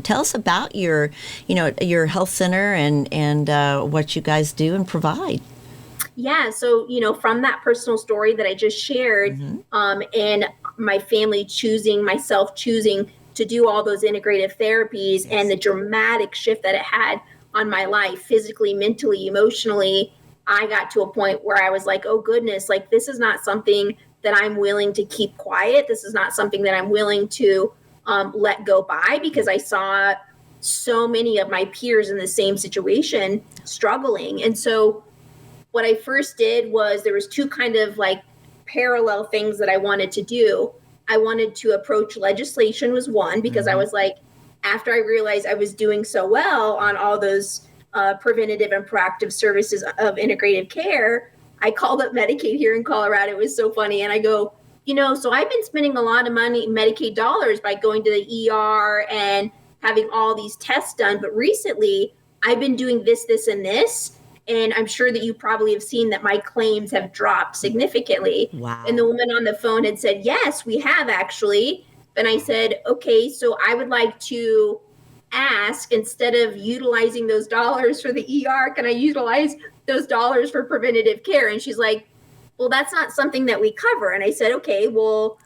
Tell us about your health center and what you guys do and provide. Yeah. So, from that personal story that I just shared, Mm-hmm. and my family myself choosing to do all those integrative therapies and Yes. the dramatic shift that it had on my life, physically, mentally, emotionally, I got to a point where I was like, oh goodness, like this is not something that I'm willing to keep quiet. This is not something that I'm willing to let go by, because I saw so many of my peers in the same situation struggling. And so what I first did was, there was two kind of like parallel things that I wanted to do. I wanted to approach legislation, was one, because I Mm-hmm. was like, after I realized I was doing so well on all those preventative and proactive services of integrative care, I called up Medicaid here in Colorado. It was so funny. And I go, so I've been spending a lot of money, Medicaid dollars, by going to the ER and having all these tests done. But recently I've been doing this, this, and this. And I'm sure that you probably have seen that my claims have dropped significantly. And Wow. the woman on the phone had said, yes, we have actually. And I said, okay, so I would like to ask, instead of utilizing those dollars for the ER, can I utilize those dollars for preventative care? And she's like, well, that's not something that we cover. And I said, okay, well,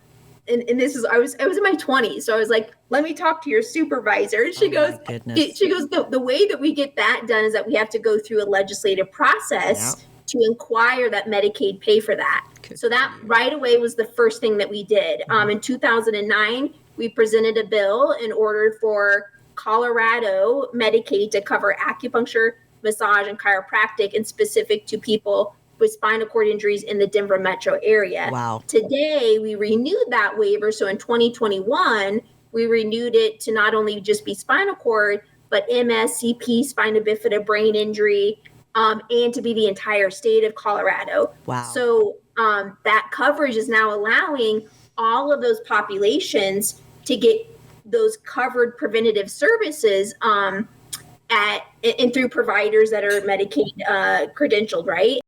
and this is, I was in my 20s. So I was like, let me talk to your supervisor. And Oh my goodness. she goes, the way that we get that done is that we have to go through a legislative Yeah. process to inquire that Medicaid pay for that. Good So for that you. right away was the first thing that we did. Mhm. In 2009, we presented a bill in order for Colorado Medicaid to cover acupuncture, massage, and chiropractic, and specific to people with spinal cord injuries in the Denver metro area. Wow. Today, we renewed that waiver. So in 2021, we renewed it to not only just be spinal cord, but MS, CP, spina bifida, brain injury, and to be the entire state of Colorado. Wow. So that coverage is now allowing all of those populations to get those covered preventative services and through providers that are Medicaid credentialed, right?